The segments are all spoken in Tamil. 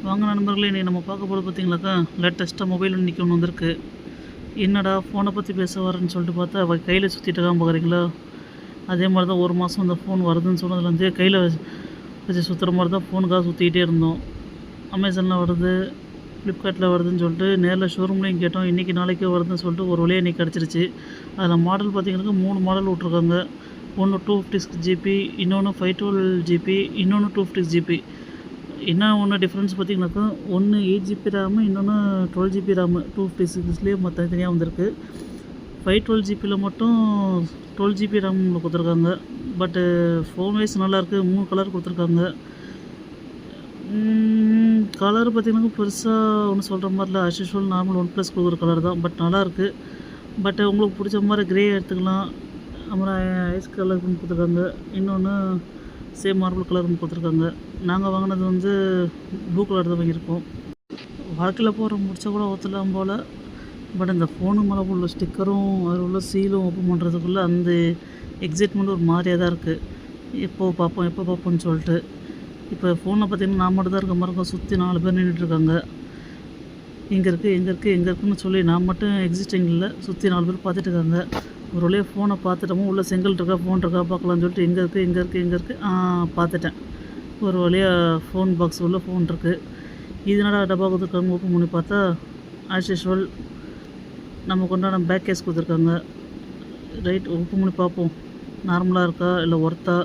வாங்க நண்பர்களே, இன்றைக்கி நம்ம பார்க்க போகிறது பார்த்தீங்களாக்கா, லேட்டஸ்ட்டாக மொபைல் இன்றைக்கி ஒன்று வந்திருக்கு. என்னடா ஃபோனை பற்றி பேச வரேன்னு சொல்லிட்டு பார்த்தா அவள் கையில் சுற்றிட்டு இருக்கான் பார்க்குறீங்களா. அதே மாதிரி தான் ஒரு மாதம் அந்த ஃபோன் வருதுன்னு சொன்னதுலேருந்தே கையில் வச்சு சுற்றுற மாதிரி தான் ஃபோனுக்காக சுற்றிக்கிட்டே இருந்தோம். அமேசானில் வருது, ஃப்ளிப்கார்ட்டில் வருதுன்னு சொல்லிட்டு நேரில் ஷோரூம்லேயும் கேட்டோம். இன்றைக்கி நாளைக்கே வருதுன்னு சொல்லிட்டு ஒரு வழியாக இன்றைக்கி கிடச்சிருச்சு. அதில் மாடல் பார்த்திங்கனாக்கா 3 மாடல் விட்ருக்காங்க. ஒன்று 256 ஜிபி, இன்னொன்று 512 ஜிபி, இன்னொன்று 256 ஜிபி. என்ன ஒன்று டிஃப்ரென்ஸ் பார்த்திங்கனாக்கா, ஒன்று 8 ஜிபி ரேமு, இன்னொன்று 12 ஜிபி ரேமு. 256லேயே தனித்தனியாக வந்திருக்கு. 512 ஜிபியில் மட்டும் 12 ஜிபி ரேமில் கொடுத்துருக்காங்க. பட்டு ஃபோன் வைஸ் நல்லாயிருக்கு. 3 கலர் கொடுத்துருக்காங்க. கலர் பார்த்திங்கனாக்கா பெருசாக ஒன்று சொல்கிற மாதிரில அஸ்யூஷுவல் நார்மல் OnePlus கொடுக்குற கலர் தான். பட் நல்லாயிருக்கு. பட் உங்களுக்கு பிடிச்ச மாதிரி க்ரே எடுத்துக்கலாம். அப்புறம் ஐஸ் கலர் கொடுத்துருக்காங்க. இன்னொன்று சேம் மார்பிள் கலர்னு கொடுத்துருக்காங்க. நாங்கள் வாங்கினது வந்து ப்ளூ கலர் தான் வாங்கியிருக்கோம். வாழ்க்கையில் போகிற முடிச்சா கூட ஒத்துலாம் போல். பட் இந்த ஃபோனு மேலே உள்ள ஸ்டிக்கரும் அதில் உள்ள சீலும் ஓப்பன் பண்ணுறதுக்குள்ளே அந்த எக்ஸைட்மெண்ட் ஒரு மாதிரியாக தான் இருக்குது. எப்போ பார்ப்போம்னு சொல்லிட்டு. இப்போ ஃபோனில் பார்த்திங்கன்னா நான் மட்டும் தான் இருக்க மாதிரி இருக்கும். சுற்றி 4 பேர் நின்றுட்டுருக்காங்க. எங்கே இருக்குன்னு சொல்லி நான் மட்டும் எக்ஸிஸ்டிங் இல்லை. சுற்றி 4 பேர் பார்த்துட்டு இருக்காங்க. ஒரு வழியாக ஃபோனை பார்த்துட்டோமோ, உள்ள செங்கல் இருக்கா, ஃபோன் இருக்கா பார்க்கலான்னு சொல்லிட்டு எங்கே இருக்குது பார்த்துட்டேன். ஒரு வழியாக ஃபோன் பாக்ஸ் உள்ள ஃபோன் இருக்குது. இதனால டப்பா கொடுத்துருக்காங்க. ஓப்பன் பண்ணி பார்த்தா ஆஸ் யூஷுவல் நமக்கு உண்டான பேக் கேஸ் கொடுத்துருக்காங்க. ரைட், ஓப்பன் பண்ணி பார்ப்போம் நார்மலாக இருக்கா இல்லை ஒர்த்தா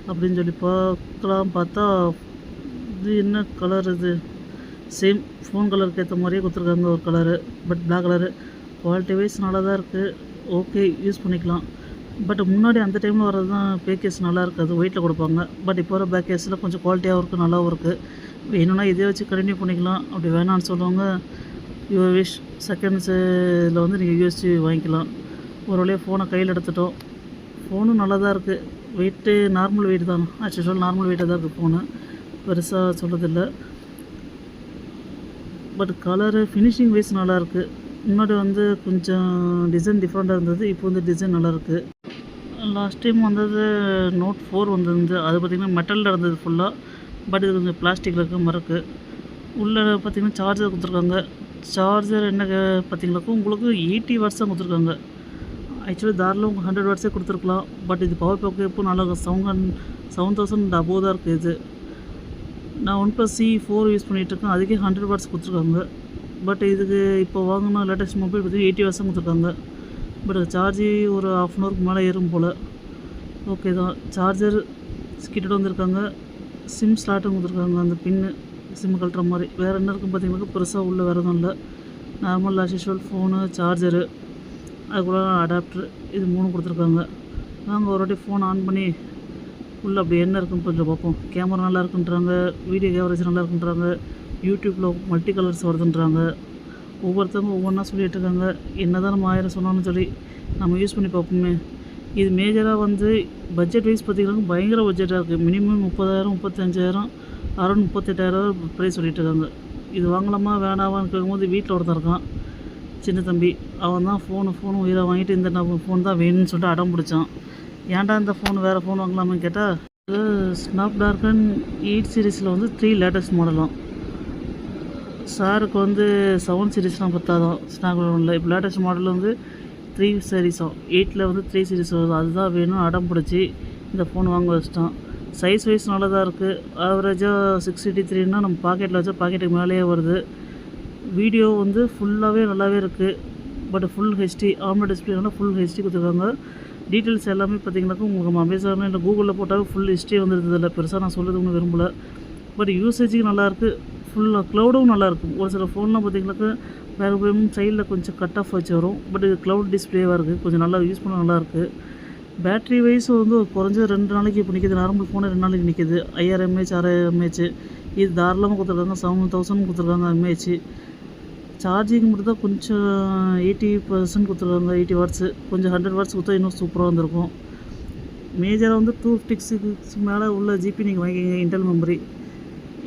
அப்படின்னு சொல்லி பார்த்தா இது என்ன கலர், இது சேம் ஃபோன் கலருக்கு ஏற்ற மாதிரியே கொடுத்துருக்காங்க ஒரு colour. But black colour. Quality wise நல்லா தான் இருக்குது. ஓகே, யூஸ் பண்ணிக்கலாம். பட் முன்னாடி அந்த டைமில் வர்றது தான் பேக் கேஸ் நல்லா இருக்காது, வெயிட்டில் கொடுப்பாங்க. பட் இப்போ வர பேக் கேஸில் கொஞ்சம் குவாலிட்டியாகவும் இருக்குது, நல்லாவும் இருக்குது. வேணும்னா இதே வச்சு கண்டினியூ பண்ணிக்கலாம். அப்படி வேணான்னு சொல்லுவாங்க, யுவர் விஷ். செகண்ட்ஸில் வந்து நீங்கள் யூஎஸ்சி வாங்கிக்கலாம். ஒரு வழியாக ஃபோனை கையில் எடுத்துட்டோம். ஃபோனும் நல்லா தான் இருக்குது. வெயிட்டு நார்மல் வெயிட் தான், ஆக்சுவலாக நார்மல் வெயிட்டாக தான் இருக்குது ஃபோனு. பெருசாக சொல்கிறதில்ல. பட் கலரு ஃபினிஷிங் வைஸ் நல்லாயிருக்கு. முன்னாடி வந்து கொஞ்சம் டிசைன் டிஃப்ரெண்ட்டாக இருந்தது. இப்போ வந்து டிசைன் நல்லாயிருக்கு. லாஸ்ட் டைம் வந்தது Note 4 வந்திருந்து. அது பார்த்திங்கன்னா மெட்டலில் இருந்தது ஃபுல்லாக. பட் இது கொஞ்சம் பிளாஸ்டிக்கில் இருக்க மாதிரி இருக்குது. உள்ளே பார்த்திங்கன்னா சார்ஜர் கொடுத்துருக்காங்க. சார்ஜர் என்ன பார்த்திங்களாக்கா உங்களுக்கு 80 வாட்ஸ் தான் கொடுத்துருக்காங்க. ஆக்சுவலி தாராளம் உங்களுக்கு 100 வாட்ஸே கொடுத்துருக்கலாம். பட் இது பவர் பேக் எப்போ நல்லா 7000 அபோவ் தான் இருக்குது. இது நான் OnePlus C4 யூஸ் பண்ணிகிட்ருக்கேன். அதுக்கே 100 வாட்ஸ் கொடுத்துருக்காங்க. பட் இதுக்கு இப்போ வாங்கினா லேட்டஸ்ட் மொபைல் பார்த்திங்கன்னா 80 வாட்ஸ் தான் கொடுத்துருக்காங்க. பட் சார்ஜி ஒரு 1/2 hourக்கு மேலே ஏறும் போல். ஓகே தான். சார்ஜர் கிட்ட வந்திருக்காங்க. சிம் ஸ்லாட்டும் கொடுத்துருக்காங்க. அந்த பின்னு சிம் கழட்டுற மாதிரி. வேறு என்ன இருக்குன்னு பார்த்தீங்கன்னா பெருசாக உள்ள வேறு எதுவும் இல்லை. Normal as usual phone, charger, அதுக்குள்ள அடாப்டர், இது 3 கொடுத்துருக்காங்க. நாங்கள் ஒரு வாட்டி ஃபோன் ஆன் பண்ணி உள்ளே அப்படி என்ன இருக்குன்னு கொஞ்சம் பார்ப்போம். கேமரா நல்லா இருக்குன்றாங்க, வீடியோ கவரேஜ் நல்லா இருக்குன்றாங்க, யூடியூப்பில் மல்டி கலர்ஸ் வருதுன்றாங்க. ஒவ்வொருத்தவங்க ஒவ்வொன்றா சொல்லிகிட்டு இருக்காங்க. என்ன தான் நம்ம 1000 சொன்னாலும் சொல்லி நம்ம யூஸ் பண்ணி பார்ப்போமே. இது மேஜராக வந்து பட்ஜெட் வைஸ் பார்த்திங்கன்னா பயங்கர பட்ஜெட்டாக இருக்குது. மினிமம் 30,000, 35,000, அரௌண்ட் 38,000 ப்ரைஸ் சொல்லிகிட்டு இருக்காங்க. இது வாங்கலாமா வேணாமான்னு கேட்கும்போது வீட்டில் ஒருத்தன் இருக்கான், சின்ன தம்பி. அவன் தான் ஃபோனு உயிராக வாங்கிட்டு இந்த ஃபோன் தான் வேணும்னு சொல்லிட்டு அடம் பிடிச்சான். ஏன்டா இந்த ஃபோன் வேறு ஃபோன் வாங்கலாமான்னு கேட்டால், ஸ்னாப்டிராகன் 8 சீரீஸில் வந்து 3 லேட்டஸ்ட் மாடலாம். சாருக்கு வந்து 7 சீரீஸ்லாம் பத்தாதான் ஸ்னாப்டிராகனில். இப்போ லேட்டஸ்ட் மாடல் வந்து 3 சீரீஸும் 8ல் வந்து 3 சீரீஸ் வருது. அதுதான் வேணும் அடம் பிடிச்சி இந்த ஃபோன் வாங்க வச்சிட்டோம். சைஸ் வைஸ் நல்லா தான் இருக்குது. ஆவரேஜாக 683னா நம்ம பாக்கெட்டில் வச்சா பாக்கெட்டுக்கு மேலேயே வருது. வீடியோ வந்து ஃபுல்லாகவே நல்லாவே இருக்குது. பட் ஃபுல் ஹெச்டி ஆம்லெட் டிஸ்பிளேனால ஃபுல் ஹெச்டி கொடுத்துருக்காங்க. டீட்டெயில்ஸ் எல்லாமே பார்த்திங்கனாக்கா உங்களுக்கு அமேசானில் இல்லை கூகுளில் போட்டாலும் ஃபுல் ஹிஸ்ட்ரி வந்துருது. இல்லை பெருசாக நான் சொல்கிறது ஒன்றும் விரும்பலை. பட் யூசேஜுக்கு நல்லாயிருக்கு. ஃபுல்லாக க்ளவுடும் நல்லாயிருக்கும். ஒரு சில ஃபோன்லாம் பார்த்திங்கனாக்கா வேறு சைடில் கொஞ்சம் கட் ஆஃப் வச்சு வரும். பட் இது க்ளவுட் டிஸ்பிளேவாக இருக்குது. கொஞ்சம் நல்லா யூஸ் பண்ண நல்லாயிருக்கு. பேட்ரி வைஸ் வந்து குறைஞ்சது 2 நாளைக்கு இப்போ நிற்கிது. நார்மல் ஃபோனு 2 நாளைக்கு நிற்கிது. 5000 mAh 6000 mAh. இது தாராளமாக கொடுத்துருக்காங்க. 7000 கொடுத்துருக்காங்க mAh. சார்ஜிங் மட்டும் தான் கொஞ்சம் 80% கொடுத்துருக்காங்க. 80 வாட்ஸு. கொஞ்சம் 100 வாட்ஸ் கொடுத்தா இன்னும் சூப்பராக வந்திருக்கும். மேஜராக வந்து 256 மேலே உள்ள ஜிபி நீங்கள் வாங்கிக்கிங்க இன்டெல் மெமரி.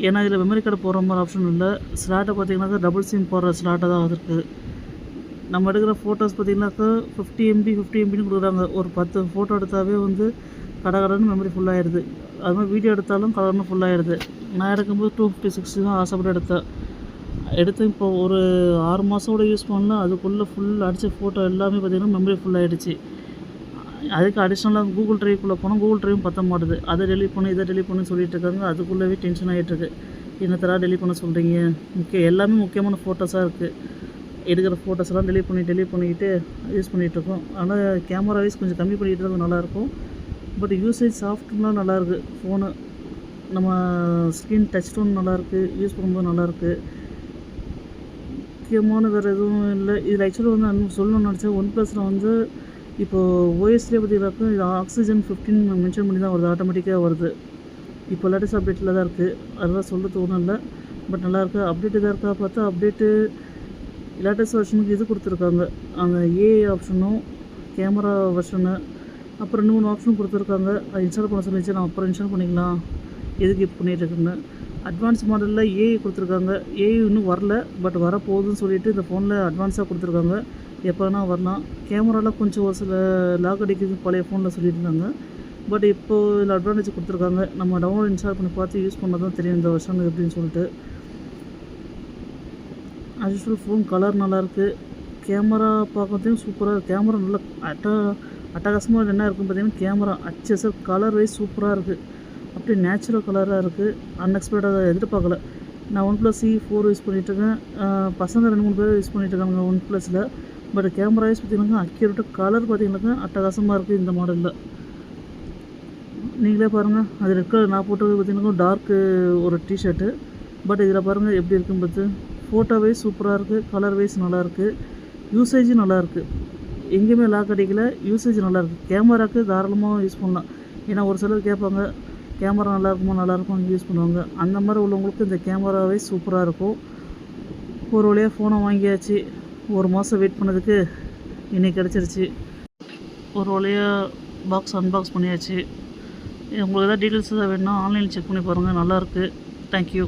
ஏன்னா இதில் மெமரி கார்டு போடுற மாதிரி ஆப்ஷன் இல்லை. ஸ்லாட்டை பார்த்திங்கனாக்கா டபுள் சிம் போடுற ஸ்லாட்டாக தான் இருக்குது. நம்ம எடுக்கிற ஃபோட்டோஸ் பார்த்திங்கனாக்கா 50 MB 50 MBன்னு கொடுக்குறாங்க. ஒரு 10 ஃபோட்டோ எடுத்தாவே வந்து கடகடன்னு மெமரி ஃபுல்லாகிடுது. அது மாதிரி வீடியோ எடுத்தாலும் கடகடன்னு ஃபுல்லாகிடுது. நான் எடுக்கும்போது 256 தான் ஆசைப்பட்டு எடுத்து இப்போ ஒரு 6 மாதம் யூஸ் பண்ணல. அதுக்குள்ளே ஃபுல் அடித்த ஃபோட்டோ எல்லாமே பார்த்திங்கன்னா மெமரி ஃபுல்லாகிடுச்சு. அதுக்கு அடிஷ்னலாக கூகுள் ட்ரைவ்க்குள்ளே போனால் கூகுள் ட்ரைவும் பற்ற மாட்டுது. அதை டெலிட் பண்ணு இதை டெலிட் பண்ணுன்னு சொல்லிட்டு இருக்காங்க. அதுக்குள்ளேவே டென்ஷன் ஆகிட்டுருக்கு. என்னத்தடா டெலிட் பண்ண சொல்கிறீங்க? எல்லாமே முக்கியமான ஃபோட்டோஸாக இருக்குது. எடுக்கிற ஃபோட்டோஸ்லாம் டெலிட் பண்ணிக்கிட்டு யூஸ் பண்ணிகிட்ருக்கோம். ஆனால் கேமரா வைஸ் கொஞ்சம் கம்மி பண்ணிக்கிட்டு நல்லாயிருக்கும். பட் யூசேஜ் சாஃப்ட்லாம் நல்லாயிருக்கு. ஃபோனு நம்ம ஸ்க்ரீன் டச் டோன் நல்லாயிருக்கு. யூஸ் பண்ணும்போது நல்லாயிருக்கு. முக்கியமான வேறு எதுவும் இல்லை. இதில் ஆக்சுவலாக வந்து சொல்லணும்னு நினச்சேன். ஒன் ப்ளஸில் வந்து இப்போது ஓஎஸ்லேயே பார்த்தீங்கன்னாக்கா இது ஆக்சிஜன் 15 மென்ஷன் பண்ணி தான் வருது. ஆட்டோமேட்டிக்காக வருது. இப்போ லேட்டஸ்ட் அப்டேட்டில் தான் இருக்குது. அதெல்லாம் சொல்கிறது ஒன்றும் இல்லை. பட் நல்லாயிருக்கு. அப்டேட் எதாக இருக்கா பார்த்தா அப்டேட்டு லேட்டஸ்ட் வெர்ஷனுக்கு இது கொடுத்துருக்காங்க. அந்த ஏஐ ஆப்ஷனும் கேமரா வெர்ஷனு அப்புறம் 3 ஆப்ஷனும் கொடுத்துருக்காங்க. அது இன்ஸ்டால் பண்ண சொல்லிச்சு. நான் அப்புறம் இன்ஸ்டால் பண்ணிக்கலாம். எதுக்கு இப்போ பண்ணிகிட்ருக்குன்னு. அட்வான்ஸ் மாடலில் ஏஐ கொடுத்துருக்காங்க. ஏஐ இன்னும் வரல. பட் வரப்போகுதுன்னு சொல்லிட்டு இந்த ஃபோனில் அட்வான்ஸாக கொடுத்துருக்காங்க. எப்போ வேணால் வரலாம். கேமராலாம் கொஞ்சம் ஒரு சில லாக் அடிக்குது பழைய ஃபோனில் சொல்லியிருந்தாங்க. பட் இப்போது இதில் அட்வான்டேஜ் கொடுத்துருக்காங்க. நம்ம டவுன்லோட் இன்ஸ்டால் பண்ணி பார்த்து யூஸ் பண்ணால் தான் தெரியும் இந்த வருஷம் எப்படின்னு சொல்லிட்டு. ஆக்சுவல் ஃபோன் கலர் நல்லாயிருக்கு. கேமரா பார்க்கறதையும் சூப்பராக கேமரா நல்லா அட்டகாசமாக என்ன இருக்குன்னு பார்த்தீங்கன்னா கேமரா HSR கலர் வைஸ் சூப்பராக இருக்குது. அப்படியே நேச்சுரல் கலராக இருக்குது. அன்எக்ஸ்பெக்டடாக எதிர்பார்க்கல. நான் OnePlus C4 யூஸ் பண்ணிகிட்ருக்கேன். பசங்க 2-3 பேர் யூஸ் பண்ணிகிட்ருக்காங்க OnePlusல. பட் கேமரா வைஸ் பார்த்திங்கனாக்கா அக்யூரேட்டாக கலர் பார்த்திங்கனாக்கா அட்டகாசமாக இருக்குது இந்த மாடலில். நீங்களே பாருங்கள். அது ரெட் கலர் நான் போட்டது பார்த்திங்கனாக்கா டார்க்கு ஒரு டிஷர்ட்டு. பட் இதில் பாருங்கள் எப்படி இருக்குன்னு பார்த்து. ஃபோட்டோ வைஸ் சூப்பராக இருக்குது. கலர் வைஸ் நல்லாயிருக்கு. யூசேஜும் நல்லாயிருக்கு. எங்கேயுமே லாக் அடிக்கல. யூசேஜ் நல்லாயிருக்கு. கேமராவுக்கு தாராளமாக யூஸ் பண்ணலாம். ஏன்னா ஒரு சிலர் கேட்பாங்க கேமரா நல்லாயிருக்கும் யூஸ் பண்ணுவாங்க. அந்த மாதிரி உள்ளவங்களுக்கு இந்த கேமரா வைஸ் சூப்பராக இருக்கும். ஒரு வழியாக ஃபோனை வாங்கியாச்சு. ஒரு மாதம் வெயிட் பண்ணதுக்கு இன்றைக்கி கிடச்சிருச்சு. ஒரு வழியாக பாக்ஸ் அன்பாக்ஸ் பண்ணியாச்சு. உங்களுக்கு எதாவது டீட்டெயில்ஸ் எதாவது வேணுன்னா ஆன்லைனில் செக் பண்ணி பாருங்கள். நல்லாயிருக்கு. தேங்க்யூ.